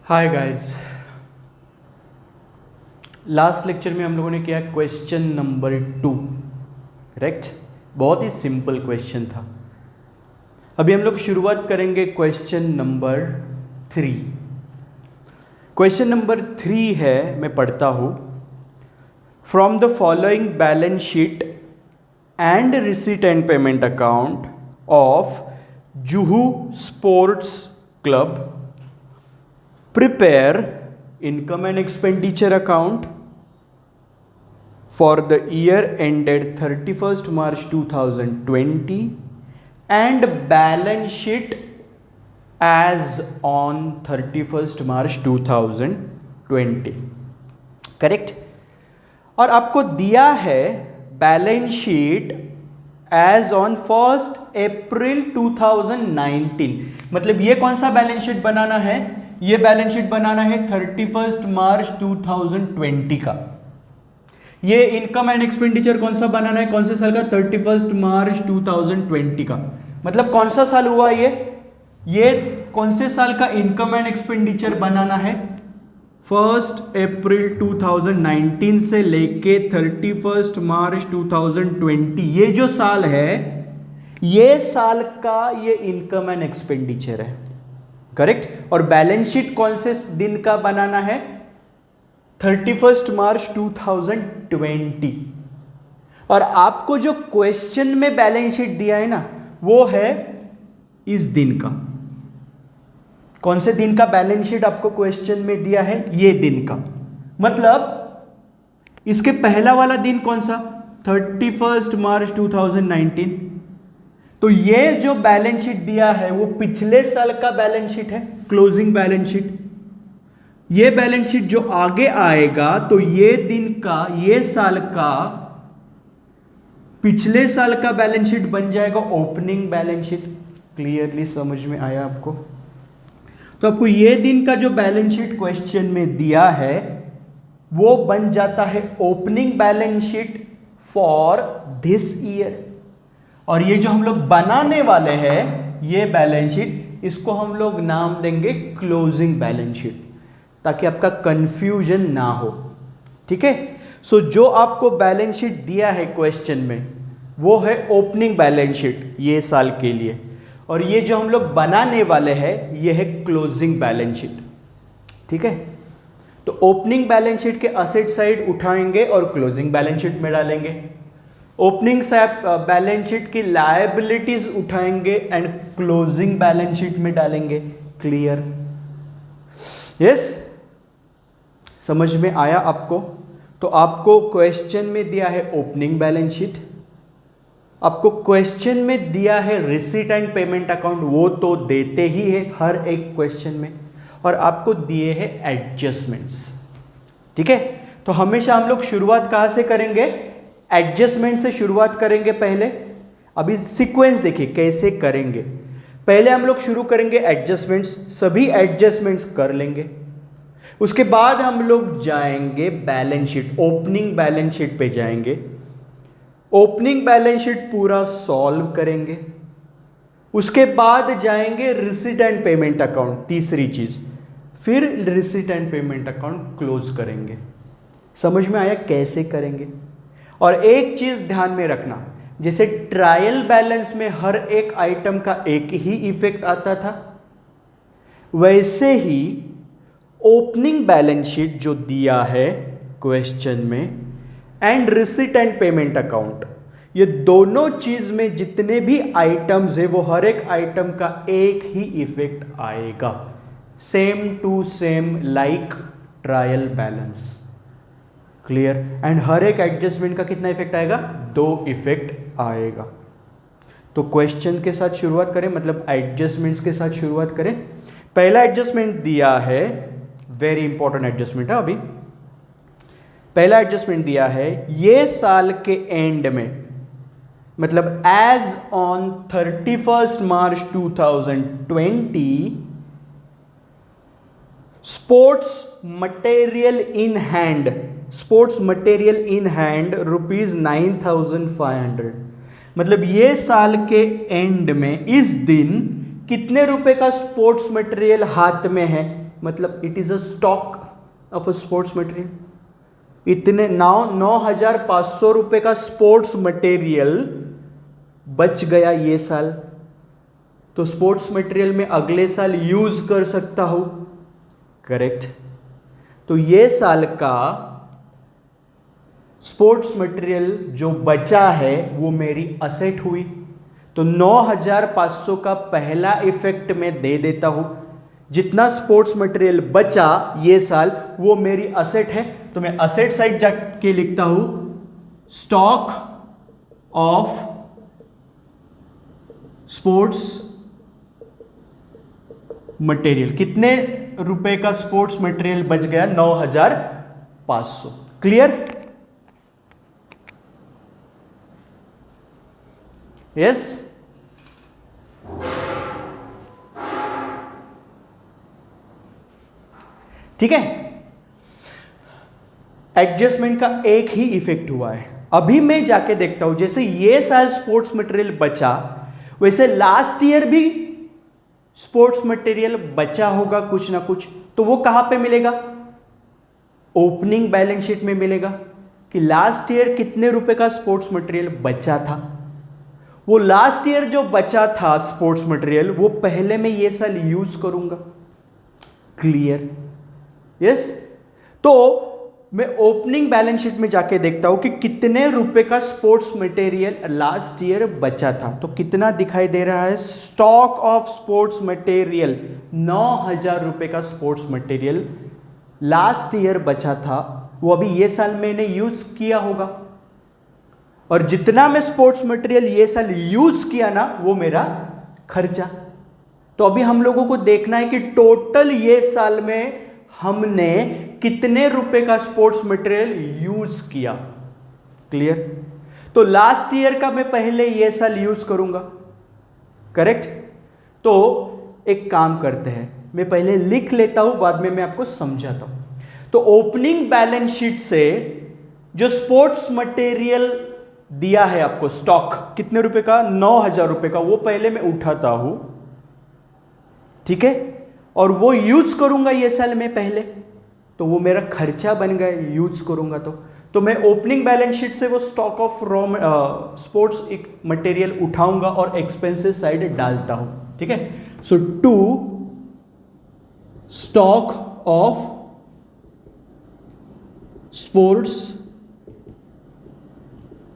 Hi guys, last lecture में हम लोगों ने किया क्वेश्चन नंबर 2। करेक्ट। बहुत ही सिंपल क्वेश्चन था। अभी हम लोग शुरुआत करेंगे क्वेश्चन नंबर 3। क्वेश्चन नंबर 3 है, मैं पढ़ता हूँ। From the following balance sheet and receipt and payment account of Juhu sports club, prepare income and expenditure account for the year ended 31st March 2020 and balance sheet as on 31st March 2020। Correct. और आपको दिया है balance sheet as on 1 अप्रैल 2019। मतलब ये कौन सा balance sheet बनाना है? ये बैलेंस शीट बनाना है 31 मार्च 2020 का। ये इनकम एंड एक्सपेंडिचर कौन सा बनाना है? कौन से साल का? 31 मार्च 2020 का। मतलब कौन सा साल हुआ ये कौन से साल का इनकम एंड एक्सपेंडिचर बनाना है? 1 अप्रैल 2019 से लेके 31 मार्च 2020। ये जो साल है, ये साल का ये इनकम एंड एक्सपेंडिचर है। करेक्ट। और बैलेंस शीट कौन से दिन का बनाना है? 31 मार्च 2020। और आपको जो क्वेश्चन में बैलेंस शीट दिया है ना, वो है इस दिन का। कौन से दिन का बैलेंस शीट आपको क्वेश्चन में दिया है? ये दिन का। मतलब इसके पहला वाला दिन कौन सा? 31 मार्च 2019। तो ये जो बैलेंस शीट दिया है वो पिछले साल का बैलेंस शीट है, क्लोजिंग बैलेंस शीट। ये बैलेंस शीट जो आगे आएगा, तो ये दिन का, ये साल का, पिछले साल का बैलेंस शीट बन जाएगा ओपनिंग बैलेंस शीट। क्लियरली समझ में आया आपको? तो आपको ये दिन का जो बैलेंस शीट क्वेश्चन में दिया है वो बन जाता है opening balance sheet for this year. और ये जो हम लोग बनाने वाले हैं ये बैलेंस शीट, इसको हम लोग नाम देंगे क्लोजिंग बैलेंस शीट, ताकि आपका कंफ्यूजन ना हो। ठीक है। सो जो आपको बैलेंस शीट दिया है क्वेश्चन में वो है ओपनिंग बैलेंस शीट ये साल के लिए, और ये जो हम लोग बनाने वाले हैं ये है क्लोजिंग बैलेंस शीट। ठीक है। तो ओपनिंग बैलेंस शीट के असेट साइड उठाएंगे और क्लोजिंग बैलेंस शीट में डालेंगे। ओपनिंग बैलेंस शीट की लायबिलिटीज उठाएंगे एंड क्लोजिंग बैलेंस शीट में डालेंगे। क्लियर? यस, समझ में आया आपको? तो आपको क्वेश्चन में दिया है ओपनिंग बैलेंस शीट, आपको क्वेश्चन में दिया है रिसीट एंड पेमेंट अकाउंट, वो तो देते ही है हर एक क्वेश्चन में, और आपको दिए हैं एडजस्टमेंट्स। ठीक है। तो हमेशा हम लोग शुरुआत कहां से करेंगे? एडजस्टमेंट से शुरुआत करेंगे पहले। अभी सीक्वेंस देखिए कैसे करेंगे। पहले हम लोग शुरू करेंगे एडजस्टमेंट्स, सभी एडजस्टमेंट्स कर लेंगे। उसके बाद हम लोग जाएंगे balance sheet, opening balance sheet पे जाएंगे। ओपनिंग बैलेंस शीट पूरा सॉल्व करेंगे। उसके बाद जाएंगे रिसीट एंड पेमेंट अकाउंट, तीसरी चीज। फिर receipt and payment account close करेंगे। समझ में आया कैसे करेंगे? और एक चीज ध्यान में रखना, जैसे ट्रायल बैलेंस में हर एक आइटम का एक ही इफेक्ट आता था, वैसे ही ओपनिंग बैलेंस शीट जो दिया है क्वेश्चन में and receipt and payment account, ये दोनों चीज में जितने भी आइटम्स है वो हर एक आइटम का एक ही इफेक्ट आएगा, same to same like trial balance. Clear? And हर एक एडजस्टमेंट का कितना इफेक्ट आएगा? 2 इफेक्ट आएगा। तो क्वेश्चन के साथ शुरुआत करें, मतलब एडजस्टमेंट्स के साथ शुरुआत करें। पहला एडजस्टमेंट दिया है, वेरी इंपॉर्टेंट एडजस्टमेंट है। अभी पहला एडजस्टमेंट दिया है ये साल के एंड में, मतलब as on 31 March 2020, sports material in hand, sports material in hand ₹9,500। मतलब ये साल के एंड में इस दिन कितने रुपए का स्पोर्ट्स मटेरियल हाथ में है? मतलब it is a stock of a sports material. इतने 9,500 रुपए का स्पोर्ट्स मटेरियल बच गया ये साल, तो स्पोर्ट्स मटेरियल में अगले साल यूज कर सकता हूं, करेक्ट। तो ये साल का स्पोर्ट्स मटेरियल जो बचा है वो मेरी असेट हुई। तो 9,500 का पहला इफेक्ट मैं दे देता हूं, जितना स्पोर्ट्स मटेरियल बचा ये साल वो मेरी असेट है। तो मैं असेट साइड जाके लिखता हूं स्टॉक ऑफ स्पोर्ट्स मटेरियल। कितने रुपए का स्पोर्ट्स मटेरियल बच गया? 9,500। क्लियर? यस। ठीक है, एडजस्टमेंट का एक ही इफेक्ट हुआ है। अभी मैं जाके देखता हूं, जैसे ये साल स्पोर्ट्स मटेरियल बचा, वैसे लास्ट ईयर भी स्पोर्ट्स मटेरियल बचा होगा कुछ ना कुछ। तो वो कहां पे मिलेगा? ओपनिंग बैलेंस शीट में मिलेगा कि लास्ट ईयर कितने रुपए का स्पोर्ट्स मटेरियल बचा था। वो लास्ट ईयर जो बचा था स्पोर्ट्स मटेरियल वो पहले मैं ये साल यूज करूंगा। क्लियर? यस। तो मैं ओपनिंग बैलेंस शीट में जाके देखता हूं कि कितने रुपए का स्पोर्ट्स मटेरियल लास्ट ईयर बचा था। तो कितना दिखाई दे रहा है? स्टॉक ऑफ स्पोर्ट्स मटेरियल 9,000 रुपए का स्पोर्ट्स मटेरियल लास्ट ईयर बचा था, वो अभी ये साल मैंने यूज किया होगा। और जितना मैं स्पोर्ट्स मटेरियल ये साल यूज किया ना वो मेरा खर्चा। तो अभी हम लोगों को देखना है कि टोटल ये साल में हमने कितने रुपए का स्पोर्ट्स मटेरियल यूज किया। क्लियर? तो लास्ट ईयर का मैं पहले ये साल यूज करूंगा, करेक्ट। तो एक काम करते हैं, मैं पहले लिख लेता हूं, बाद में मैं आपको समझाता हूं। तो ओपनिंग बैलेंस शीट से जो स्पोर्ट्स मटेरियल दिया है आपको स्टॉक, कितने रुपए का? 9,000 रुपए का, वो पहले मैं उठाता हूं, ठीक है। और वो यूज करूंगा ये साल में पहले, तो वो मेरा खर्चा बन गया यूज करूंगा। तो मैं ओपनिंग बैलेंस शीट से वो स्टॉक ऑफ स्पोर्ट्स मटेरियल उठाऊंगा और एक्सपेंसेस साइड डालता हूं, ठीक है। So to stock of sports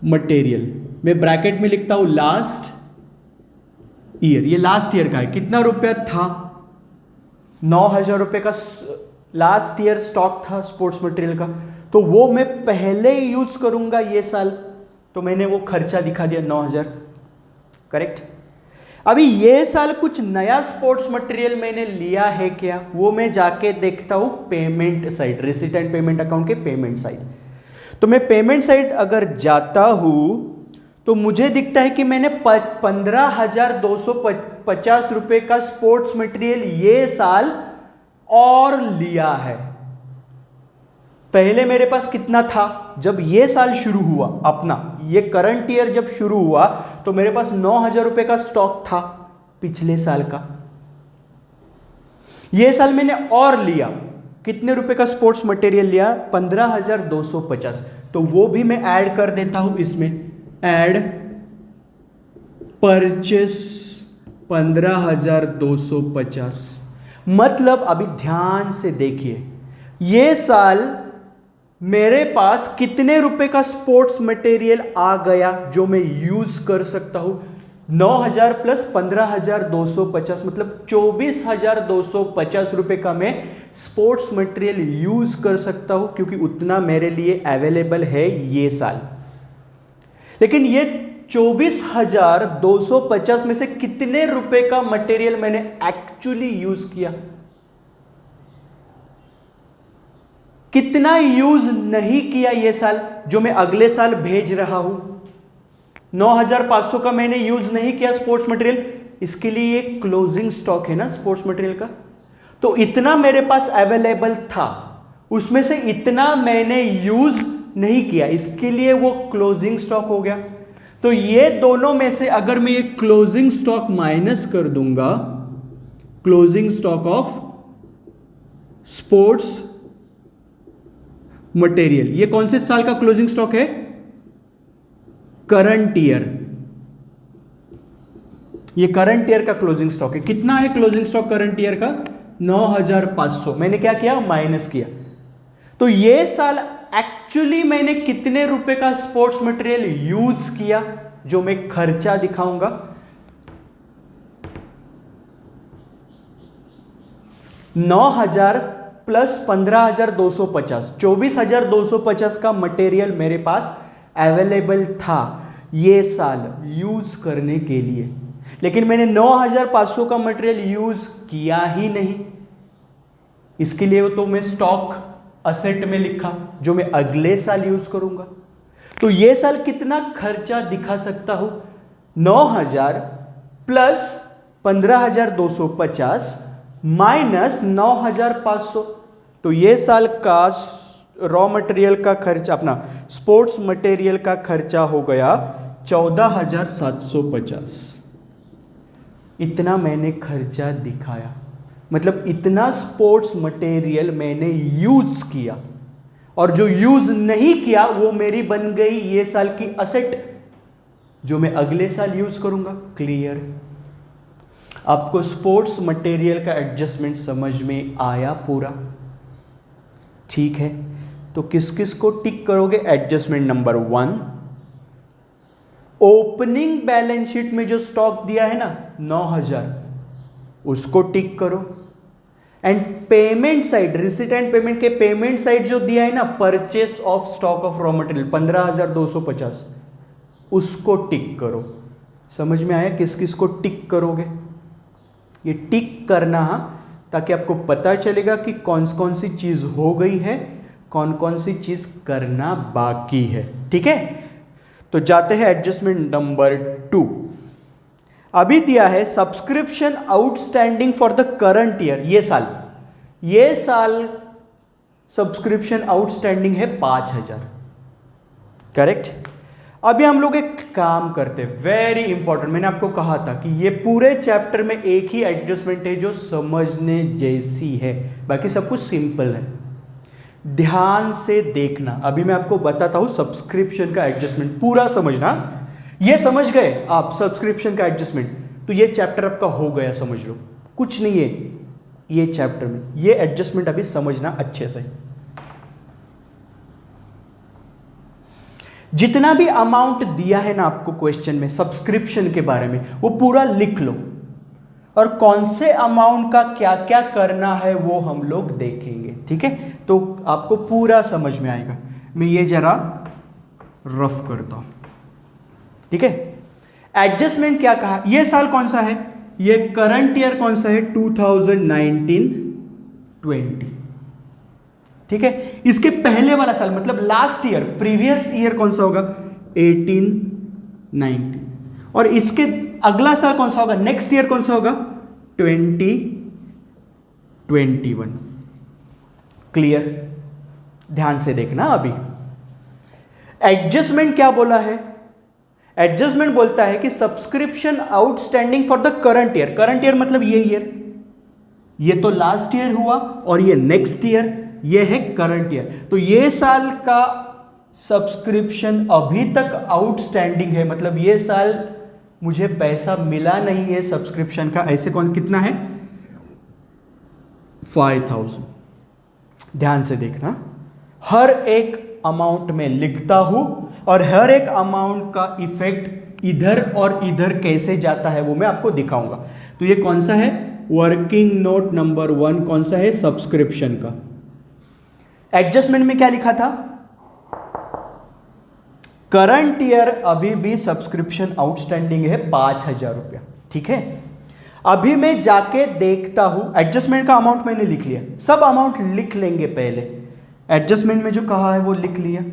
material, मैं ब्रैकेट में लिखता हूं लास्ट ईयर। ये लास्ट ईयर का है, कितना रुपया था? 9,000 रुपए का लास्ट ईयर स्टॉक था स्पोर्ट्स मटेरियल का, तो वो मैं पहले ही यूज करूंगा ये साल। तो मैंने वो खर्चा दिखा दिया 9,000, करेक्ट। अभी ये साल कुछ नया स्पोर्ट्स मटेरियल मैंने लिया है क्या, वो मैं जाके देखता हूं payment side, receipt and payment account के पेमेंट साइड। तो मैं पेमेंट साइड अगर जाता हूं तो मुझे दिखता है कि मैंने 15,250 रुपए का स्पोर्ट्स मटेरियल ये साल और लिया है। पहले मेरे पास कितना था? जब ये साल शुरू हुआ अपना, ये करंट ईयर जब शुरू हुआ तो मेरे पास 9,000 रुपए का स्टॉक था पिछले साल का। ये साल मैंने और लिया, कितने रुपए का स्पोर्ट्स मटेरियल लिया? 15,250। तो वो भी मैं ऐड कर देता हूं इसमें, ऐड परचेस 15,250। मतलब अभी ध्यान से देखिए, ये साल मेरे पास कितने रुपए का स्पोर्ट्स मटेरियल आ गया जो मैं यूज कर सकता हूं? 9,000 प्लस 15,250, मतलब 24,250 रुपए का मैं स्पोर्ट्स मटेरियल यूज कर सकता हूं, क्योंकि उतना मेरे लिए अवेलेबल है ये साल। लेकिन ये 24,250 में से कितने रुपए का मटेरियल मैंने एक्चुअली यूज किया? कितना यूज नहीं किया ये साल, जो मैं अगले साल भेज रहा हूं? 9,500 का मैंने यूज नहीं किया स्पोर्ट्स मटेरियल, इसके लिए ये क्लोजिंग स्टॉक है ना स्पोर्ट्स मटेरियल का। तो इतना मेरे पास अवेलेबल था, उसमें से इतना मैंने यूज नहीं किया, इसके लिए वो क्लोजिंग स्टॉक हो गया। तो ये दोनों में से अगर मैं ये क्लोजिंग स्टॉक माइनस कर दूंगा, closing stock of sports material, ये कौन से साल का क्लोजिंग स्टॉक है? करंट ईयर, ये करंट ईयर का क्लोजिंग स्टॉक है। कितना है क्लोजिंग स्टॉक करंट ईयर का? 9500। मैंने क्या किया? माइनस किया। तो ये साल एक्चुअली मैंने कितने रुपए का स्पोर्ट्स मटेरियल यूज किया, जो मैं खर्चा दिखाऊंगा। 9,000 प्लस 15,250, 24,250 का मटेरियल मेरे पास अवेलेबल था ये साल यूज करने के लिए, लेकिन मैंने 9,500 का मटेरियल यूज किया ही नहीं। इसके लिए तो मैं स्टॉक असेट में लिखा, जो मैं अगले साल यूज करूंगा। तो ये साल कितना खर्चा दिखा सकता हूं? 9,000 प्लस 15,250 माइनस 9,500। तो ये साल का रॉ मटेरियल का खर्चा, अपना स्पोर्ट्स मटेरियल का खर्चा हो गया 14,750। इतना मैंने खर्चा दिखाया, मतलब इतना स्पोर्ट्स मटेरियल मैंने यूज किया, और जो यूज नहीं किया वो मेरी बन गई ये साल की असेट, जो मैं अगले साल यूज करूंगा। क्लियर? आपको स्पोर्ट्स मटेरियल का एडजस्टमेंट समझ में आया पूरा? ठीक है, तो किस किस को टिक करोगे? Adjustment number 1, opening balance sheet में जो स्टॉक दिया है ना 9,000, उसको टिक करो। And payment side, receipt and payment के पेमेंट साइड जो दिया है ना, purchase of stock of raw material 15,250, उसको टिक करो। समझ में आया किस किस को टिक करोगे? ये टिक करना ताकि आपको पता चलेगा कि कौन कौन सी चीज हो गई है, कौन कौन सी चीज करना बाकी है। ठीक है, तो जाते हैं एडजस्टमेंट नंबर 2। अभी दिया है subscription outstanding for the current year. ये साल सब्सक्रिप्शन आउटस्टैंडिंग है 5,000। करेक्ट? अभी हम लोग एक काम करते हैं, वेरी इंपॉर्टेंट। मैंने आपको कहा था कि ये पूरे चैप्टर में एक ही एडजस्टमेंट है जो समझने जैसी है, बाकी सब कुछ सिंपल है। ध्यान से देखना, अभी मैं आपको बताता हूं सब्सक्रिप्शन का एडजस्टमेंट, पूरा समझना। ये समझ गए आप सब्सक्रिप्शन का एडजस्टमेंट, तो ये चैप्टर आपका हो गया, समझ लो। कुछ नहीं है ये चैप्टर में, ये एडजस्टमेंट अभी समझना अच्छे से। जितना भी अमाउंट दिया है ना आपको क्वेश्चन में सब्सक्रिप्शन के बारे में, वो पूरा लिख लो, और कौन से अमाउंट का क्या क्या करना है वो हम लोग देखेंगे। ठीक है, तो आपको पूरा समझ में आएगा। मैं ये जरा रफ करता हूं। ठीक है, एडजस्टमेंट क्या कहा? ये साल कौन सा है? ये करंट ईयर कौन सा है? 2019-20। ठीक है, इसके पहले वाला साल मतलब लास्ट ईयर, प्रीवियस ईयर कौन सा होगा? 18-19। और इसके अगला साल कौन सा होगा? नेक्स्ट ईयर कौन सा होगा? 2021। क्लियर? ध्यान से देखना। अभी एडजस्टमेंट क्या बोला है? एडजस्टमेंट बोलता है कि subscription outstanding for the current year. Current year मतलब ये ईयर, ये तो लास्ट ईयर हुआ, और ये नेक्स्ट ईयर, ये है करंट ईयर। तो ये साल का सब्सक्रिप्शन अभी तक आउटस्टैंडिंग है, मतलब ये साल मुझे पैसा मिला नहीं है सब्सक्रिप्शन का। ऐसे कौन कितना है? 5,000। ध्यान से देखना, हर एक अमाउंट में लिखता हूं, और हर एक अमाउंट का इफेक्ट इधर और इधर कैसे जाता है वो मैं आपको दिखाऊंगा। तो ये कौन सा है? वर्किंग नोट नंबर 1 कौन सा है? सब्सक्रिप्शन का। एडजस्टमेंट में क्या लिखा था? करंट ईयर अभी भी सब्सक्रिप्शन आउटस्टैंडिंग है 5,000 रुपया। ठीक है, अभी मैं जाके देखता हूं, एडजस्टमेंट का अमाउंट मैंने लिख लिया, सब अमाउंट लिख लेंगे पहले। एडजस्टमेंट में जो कहा है वो लिख लिया।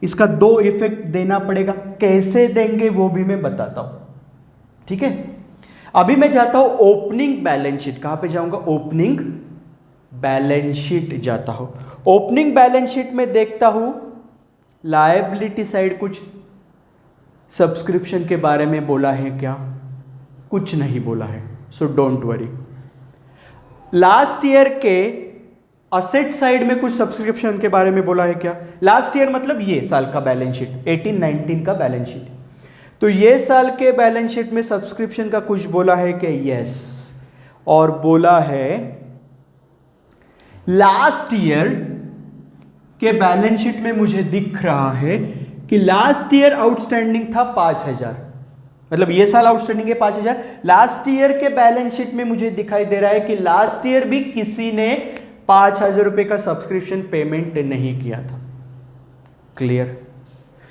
इसका 2 इफेक्ट देना पड़ेगा, कैसे देंगे वो भी मैं बताता हूं। ठीक है, अभी मैं जाता हूं ओपनिंग बैलेंस शीट। कहां पे जाऊंगा? ओपनिंग बैलेंस शीट जाता हूं। ओपनिंग बैलेंस शीट में देखता हूं लायबिलिटी साइड कुछ सब्सक्रिप्शन के बारे में बोला है क्या? कुछ नहीं बोला है, so don't worry. Last year के असेट साइड में कुछ सब्सक्रिप्शन के बारे में बोला है क्या? लास्ट ईयर मतलब ये साल का बैलेंस शीट, 18-19 का बैलेंस शीट। तो ये साल के बैलेंस शीट में सब्सक्रिप्शन का कुछ बोला है कि यस, और बोला है लास्ट ईयर के बैलेंस शीट में मुझे दिख रहा है कि लास्ट ईयर आउटस्टैंडिंग था 5,000, मतलब ये साल आउटस्टैंडिंग है 5,000। लास्ट ईयर के बैलेंस शीट में मुझे दिखाई दे रहा है कि लास्ट ईयर भी किसी ने 5,000 रुपए का सब्सक्रिप्शन पेमेंट नहीं किया था। क्लियर?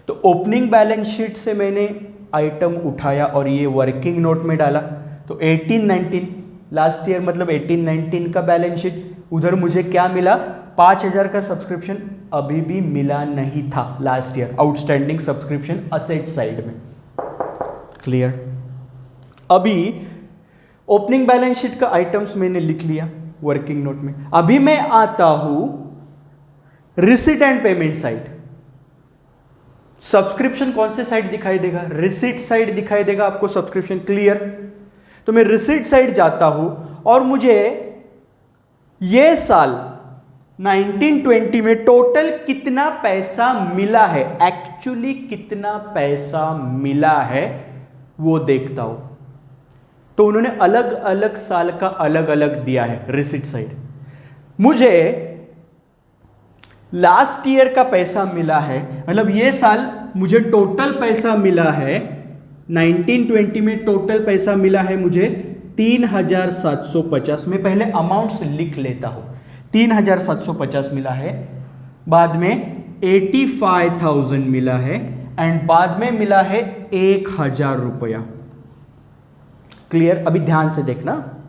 तो ओपनिंग बैलेंस शीट से मैंने आइटम उठाया और ये वर्किंग नोट में डाला। तो 18-19 लास्ट ईयर मतलब 18-19 का बैलेंस शीट, उधर मुझे क्या मिला? 5,000 का सब्सक्रिप्शन अभी भी मिला नहीं था last year, outstanding subscription asset side में। क्लियर? अभी ओपनिंग बैलेंस शीट का आइटम्स मैंने लिख लिया वर्किंग नोट में। अभी मैं आता हूं receipt and payment side. Subscription कौन से साइड दिखाई देगा? रिसीट साइड दिखाई देगा आपको सब्सक्रिप्शन। क्लियर? तो मैं रिसीट साइड जाता हूं और मुझे ये साल 1920 में टोटल कितना पैसा मिला है, एक्चुअली कितना पैसा मिला है वो देखता हूं। तो उन्होंने अलग अलग साल का अलग अलग दिया है रिसीट साइड। मुझे लास्ट ईयर का पैसा मिला है, मतलब ये साल मुझे टोटल पैसा मिला है 1920 में टोटल पैसा मिला है मुझे 3,750। मैं पहले अमाउंट्स लिख लेता हूं। 3,750 मिला है, बाद में 85,000 मिला है एंड बाद में मिला है 1,000 रुपया। क्लियर? अभी ध्यान से देखना,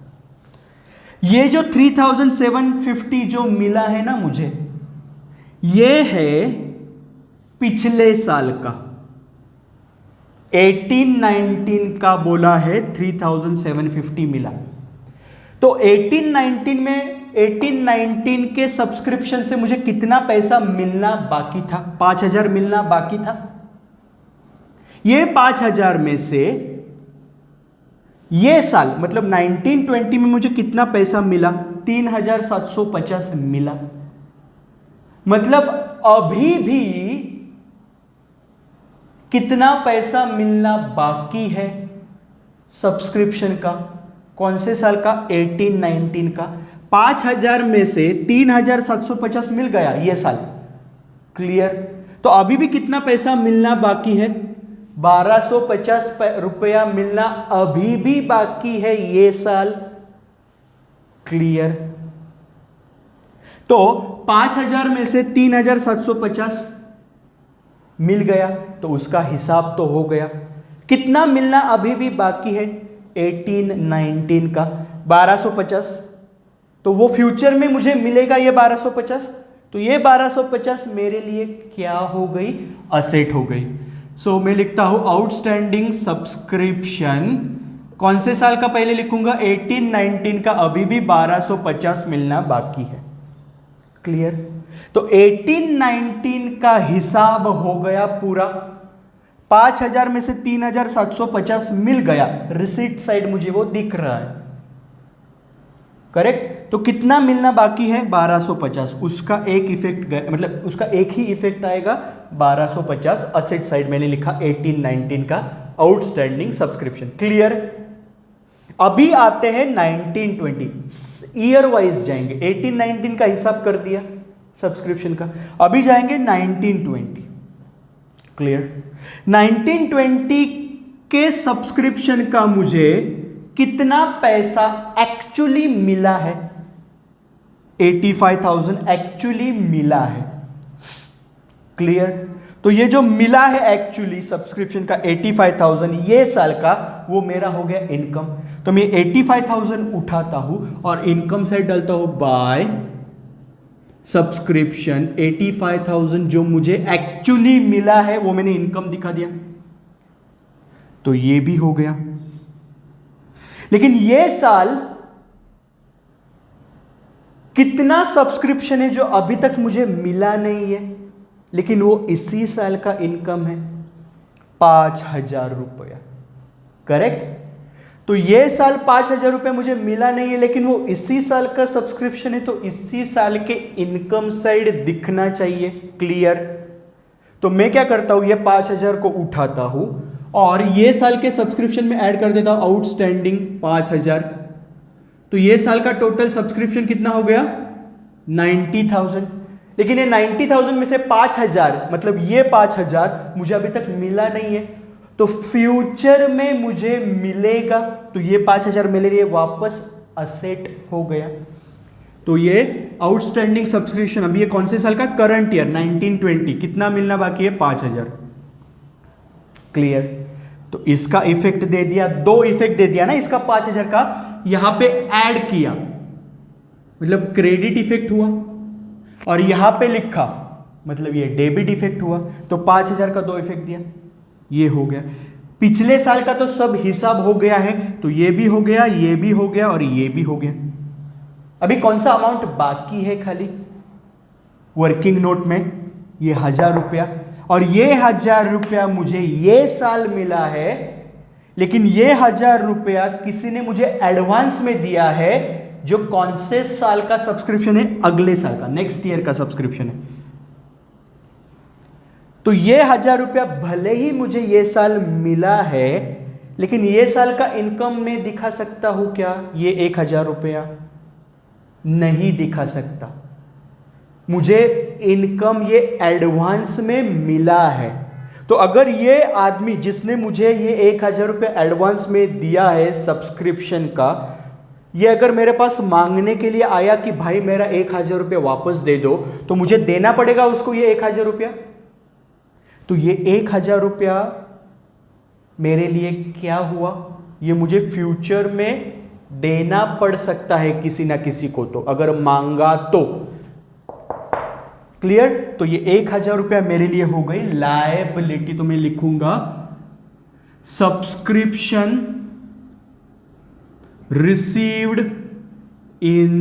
ये जो 3,750 जो मिला है ना मुझे, ये है पिछले साल का 18-19 का बोला है 3,750 मिला। तो 18-19 के सब्सक्रिप्शन से मुझे कितना पैसा मिलना बाकी था? 5,000 मिलना बाकी था। ये 5,000 में से ये साल मतलब 1920 में मुझे कितना पैसा मिला? 3,750 मिला। मतलब अभी भी कितना पैसा मिलना बाकी है सब्सक्रिप्शन का? कौन से साल का? 18-19 का। 5,000 में से 3,750 मिल गया ये साल। क्लियर? तो अभी भी कितना पैसा मिलना बाकी है? 1,250 रुपया मिलना अभी भी बाकी है ये साल। क्लियर? तो 5,000 में से 3,750 मिल गया तो उसका हिसाब तो हो गया। कितना मिलना अभी भी बाकी है? 18-19 का 1,250। तो वो फ्यूचर में मुझे मिलेगा ये 1,250। तो ये 1,250 मेरे लिए क्या हो गई? असेट हो गई। सो मैं लिखता हूं आउटस्टैंडिंग सब्सक्रिप्शन। कौन से साल का पहले लिखूंगा? 18-19 का अभी भी 1,250 मिलना बाकी है। क्लियर? तो 18-19 का हिसाब हो गया पूरा। 5,000 में से 3,750 मिल गया, रिसीट साइड मुझे वो दिख रहा है। करेक्ट? तो कितना मिलना बाकी है? 1,250। उसका एक इफेक्ट मतलब उसका एक ही इफेक्ट आएगा 1,250। असेट साइड मैंने लिखा 18-19 का आउटस्टैंडिंग सब्सक्रिप्शन। क्लियर? अभी आते हैं 1920, ईयर वाइज जाएंगे। 18-19 का हिसाब कर दिया सब्सक्रिप्शन का, अभी जाएंगे 1920। क्लियर? 1920 के सब्सक्रिप्शन का मुझे कितना पैसा एक्चुअली मिला है? 85,000 एक्चुअली मिला है। क्लियर? तो ये जो मिला है एक्चुअली सब्सक्रिप्शन का 85,000 ये साल का, वो मेरा हो गया इनकम। तो मैं 85,000 उठाता हूं और इनकम साइड डालता हूं बाय सब्सक्रिप्शन। 85,000 जो मुझे एक्चुअली मिला है वो मैंने इनकम दिखा दिया। तो ये भी हो गया। लेकिन ये साल कितना सब्सक्रिप्शन है जो अभी तक मुझे मिला नहीं है, लेकिन वो इसी साल का इनकम है 5,000 रुपया। करेक्ट? तो ये साल 5,000 रुपये मुझे मिला नहीं है, लेकिन वो इसी साल का सब्सक्रिप्शन है, तो इसी साल के इनकम साइड दिखना चाहिए। क्लियर? तो मैं क्या करता हूं, ये 5,000 को उठाता हूं और ये साल के सब्सक्रिप्शन में ऐड कर देता हूं आउटस्टैंडिंग 5,000। तो ये साल का टोटल सब्सक्रिप्शन कितना हो गया? 90,000। लेकिन ये 90,000 में से 5,000, मतलब ये 5,000 मुझे अभी तक मिला नहीं है, तो फ्यूचर में मुझे मिलेगा। तो ये 5,000 मेरे लिए वापस असेट हो गया। तो ये आउटस्टैंडिंग सब्सक्रिप्शन अभी ये कौन से साल का? Current year 1920। कितना मिलना बाकी है? 5,000। क्लियर? तो इसका इफेक्ट दे दिया, 2 इफेक्ट दे दिया ना इसका 5,000 का, यहां पे ऐड किया, मतलब क्रेडिट इफेक्ट हुआ, और यहां पे लिखा, मतलब ये डेबिट इफेक्ट हुआ। तो 5,000 का 2 इफेक्ट दिया, ये हो गया। पिछले साल का तो सब हिसाब हो गया है, तो ये भी हो गया, ये भी हो गया और ये भी हो गया। अभी कौन सा अमाउंट बाकी है? खाली वर्किंग नोट में ये 1,000 रुपया, और ये 1,000 रुपया मुझे ये साल मिला है, लेकिन ये 1,000 रुपया किसी ने मुझे एडवांस में दिया है, जो कौन से साल का सब्सक्रिप्शन है? अगले साल का, नेक्स्ट ईयर का सब्सक्रिप्शन है। तो ये 1,000 रुपया भले ही मुझे ये साल मिला है, लेकिन ये साल का इनकम में दिखा सकता हूं क्या? ये 1,000 रुपया नहीं दिखा सकता। मुझे इनकम ये एडवांस में मिला है। तो अगर ये आदमी जिसने मुझे ये 1,000 रुपये एडवांस में दिया है सब्सक्रिप्शन का, ये अगर मेरे पास मांगने के लिए आया कि भाई मेरा 1,000 रुपये वापस दे दो, तो मुझे देना पड़ेगा उसको ये 1,000 रुपया। तो ये 1,000 रुपया मेरे लिए क्या हुआ? ये मुझे फ्यूचर में देना पड़ सकता है किसी ना किसी को, तो अगर मांगा तो। क्लियर? तो ये 1,000 रुपया मेरे लिए हो गई लायबिलिटी। तो मैं लिखूंगा सब्सक्रिप्शन रिसीव्ड इन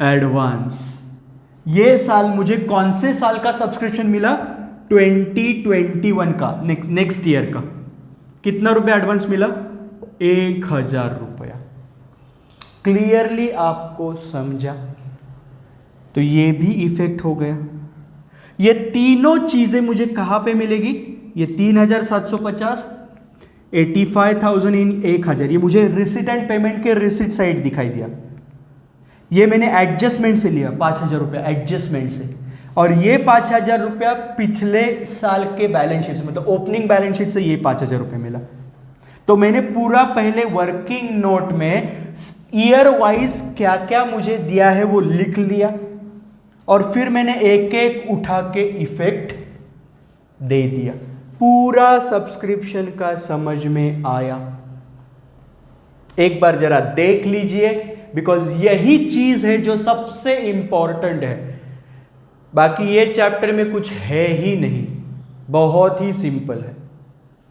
एडवांस। ये साल मुझे कौन से साल का सब्सक्रिप्शन मिला? 2021 का, नेक्स्ट ईयर का। कितना रुपया एडवांस मिला? 1,000 रुपया। क्लियरली आपको समझा? तो ये भी इफेक्ट हो गया। ये तीनों चीजें मुझे कहां पे मिलेगी? ये 3,750, 85,000 इन 1,000, ये मुझे रिसिट एंड पेमेंट के रिसिट साइड दिखाई दिया। ये मैंने एडजस्टमेंट से लिया 5,000 रुपया एडजस्टमेंट से, और ये 5,000 रुपया पिछले साल के बैलेंस शीट से, मतलब ओपनिंग बैलेंस शीट से ये 5,000 रुपया मिला। तो मैंने पूरा पहले वर्किंग नोट में ईयर वाइज क्या क्या मुझे दिया है वो लिख लिया, और फिर मैंने एक एक उठा के इफेक्ट दे दिया। पूरा सब्सक्रिप्शन का समझ में आया? एक बार जरा देख लीजिए, बिकॉज यही चीज है जो सबसे इंपॉर्टेंट है। बाकी ये चैप्टर में कुछ है ही नहीं, बहुत ही सिंपल है।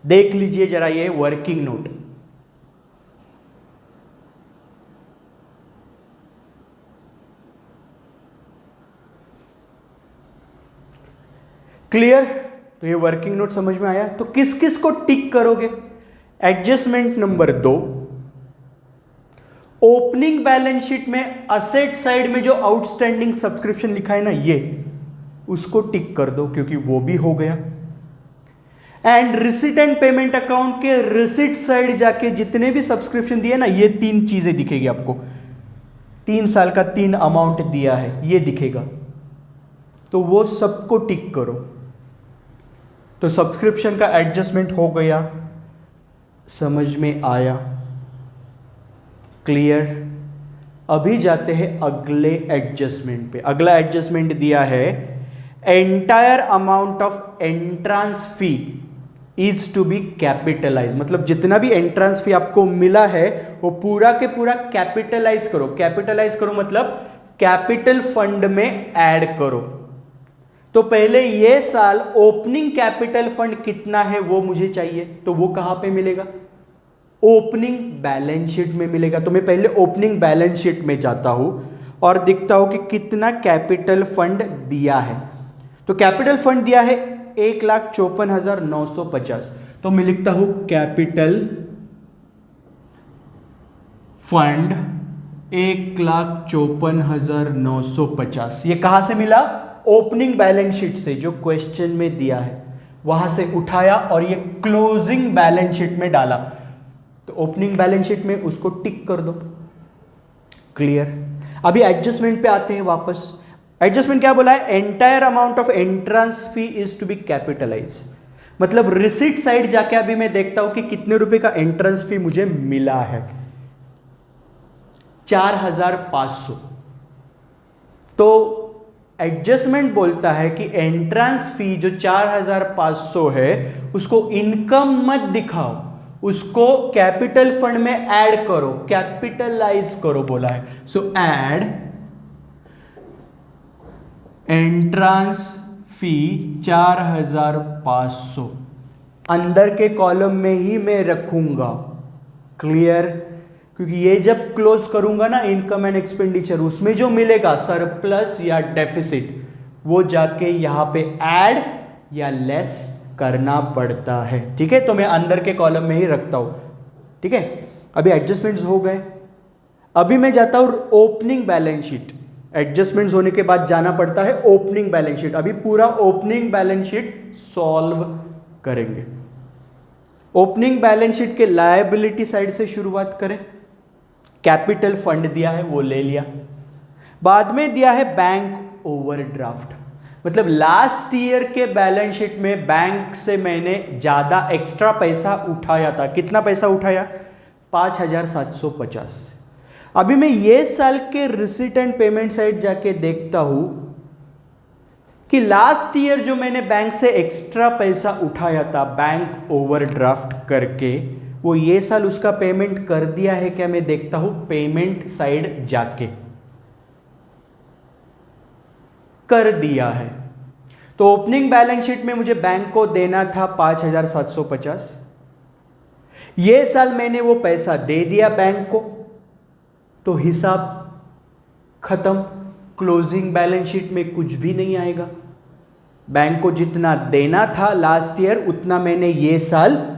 देख लीजिए जरा ये वर्किंग नोट। क्लियर? तो ये वर्किंग नोट समझ में आया? तो किस किस को टिक करोगे? Adjustment number 2, opening balance sheet में असेट साइड में जो आउटस्टैंडिंग सब्सक्रिप्शन लिखा है ना, ये उसको टिक कर दो क्योंकि वो भी हो गया। And receipt and payment account के रिसिट साइड जाके जितने भी सब्सक्रिप्शन दिए ना, ये 3 चीजें दिखेगी आपको। 3 साल का 3 अमाउंट दिया है, ये दिखेगा। तो वो सबको टिक करो। तो सब्सक्रिप्शन का एडजस्टमेंट हो गया, समझ में आया? क्लियर? अभी जाते हैं अगले एडजस्टमेंट पे। अगला एडजस्टमेंट दिया है entire amount of entrance fee is to be capitalise, मतलब जितना भी एंट्रांस फी आपको मिला है वो पूरा के पूरा कैपिटलाइज करो। कैपिटलाइज करो मतलब कैपिटल फंड में ऐड करो। तो पहले ये साल ओपनिंग कैपिटल फंड कितना है वो मुझे चाहिए, तो वो कहां पे मिलेगा? ओपनिंग बैलेंस शीट में मिलेगा। तो मैं पहले ओपनिंग बैलेंस शीट में जाता हूं और दिखता हूं कि कितना कैपिटल फंड दिया है। तो कैपिटल फंड दिया है 1,54,950। तो मैं लिखता हूं कैपिटल फंड 1,54,950। ये कहां से मिला? ओपनिंग बैलेंस शीट से, जो क्वेश्चन में दिया है वहां से उठाया और ये क्लोजिंग बैलेंस शीट में डाला। तो ओपनिंग बैलेंस शीट में उसको टिक कर दो। क्लियर? अभी एडजस्टमेंट पे आते हैं वापस। एडजस्टमेंट क्या बोला है? Entire amount of entrance fee is to be capitalise. मतलब रिसीट साइड जाके अभी मैं देखता हूं कि कितने रुपए का एंट्रेंस फी मुझे मिला है। 4,500। तो एडजस्टमेंट बोलता है कि एंट्रेंस फी जो 4,500 है उसको इनकम मत दिखाओ, उसको कैपिटल फंड में ऐड करो, कैपिटलाइज करो बोला है। सो ऐड एंट्रेंस फी 4,500 अंदर के कॉलम में ही मैं रखूंगा। क्लियर? क्योंकि ये जब क्लोज करूंगा ना इनकम एंड एक्सपेंडिचर, उसमें जो मिलेगा सरप्लस या डेफिसिट, वो जाके यहां पे ऐड या लेस करना पड़ता है। ठीक है? तो मैं अंदर के कॉलम में ही रखता हूं। ठीक है? अभी एडजस्टमेंट्स हो गए। अभी मैं जाता हूं ओपनिंग बैलेंस शीट। एडजस्टमेंट्स होने के बाद जाना पड़ता है ओपनिंग बैलेंस शीट। अभी पूरा ओपनिंग बैलेंस शीट सॉल्व करेंगे। ओपनिंग बैलेंस शीट के लायबिलिटी साइड से शुरुआत करें। कैपिटल फंड दिया है वो ले लिया। बाद में दिया है बैंक ओवरड्राफ्ट। मतलब लास्ट ईयर के बैलेंस शीट में बैंक से मैंने ज्यादा एक्स्ट्रा पैसा उठाया था। कितना पैसा उठाया? 5,750। अभी मैं ये साल के रिसीट एंड पेमेंट साइड जाके देखता हूं कि लास्ट ईयर जो मैंने बैंक से एक्स्ट्रा पैसा उठाया था बैंक ओवरड्राफ्ट करके, वो ये साल उसका पेमेंट कर दिया है क्या? मैं देखता हूं पेमेंट साइड जाके, कर दिया है। तो ओपनिंग बैलेंस शीट में मुझे बैंक को देना था 5,750। ये साल मैंने वो पैसा दे दिया बैंक को, तो हिसाब खत्म। क्लोजिंग बैलेंस शीट में कुछ भी नहीं आएगा। बैंक को जितना देना था लास्ट ईयर उतना मैंने ये साल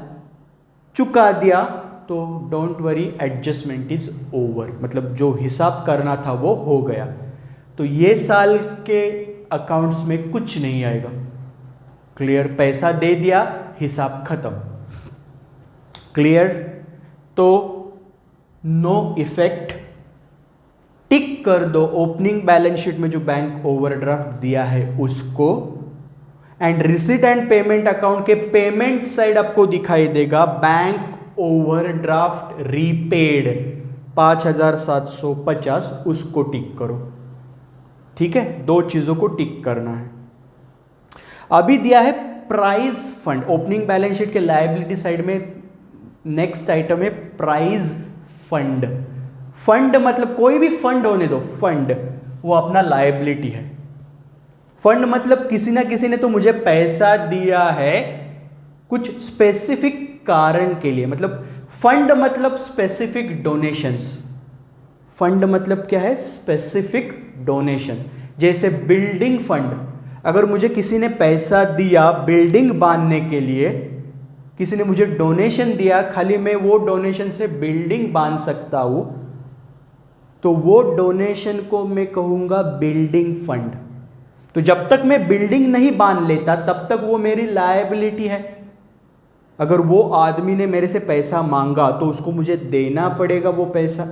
चुका दिया। तो don't worry, adjustment is over. मतलब जो हिसाब करना था वो हो गया। तो ये साल के अकाउंट्स में कुछ नहीं आएगा। क्लियर? पैसा दे दिया, हिसाब खत्म। क्लियर? तो नो इफेक्ट, टिक कर दो ओपनिंग बैलेंस शीट में जो बैंक ओवरड्राफ्ट दिया है उसको। And receipt and payment account के पेमेंट साइड आपको दिखाई देगा बैंक ओवरड्राफ्ट रीपेड 5,750, उसको टिक करो। ठीक है? दो चीजों को टिक करना है। अभी दिया है prize fund. Opening balance sheet के लायबिलिटी साइड में नेक्स्ट आइटम है प्राइज फंड। फंड मतलब कोई भी फंड होने दो, फंड वो अपना लायबिलिटी है। फंड मतलब किसी ना किसी ने तो मुझे पैसा दिया है कुछ स्पेसिफिक कारण के लिए। मतलब फंड मतलब स्पेसिफिक डोनेशंस। फंड मतलब क्या है? Specific donation. जैसे बिल्डिंग फंड, अगर मुझे किसी ने पैसा दिया बिल्डिंग बांधने के लिए, किसी ने मुझे डोनेशन दिया, खाली मैं वो डोनेशन से बिल्डिंग बांध सकता हूं, तो वो डोनेशन को मैं कहूंगा बिल्डिंग फंड। तो जब तक मैं बिल्डिंग नहीं बांध लेता तब तक वो मेरी लायबिलिटी है। अगर वो आदमी ने मेरे से पैसा मांगा तो उसको मुझे देना पड़ेगा वो पैसा।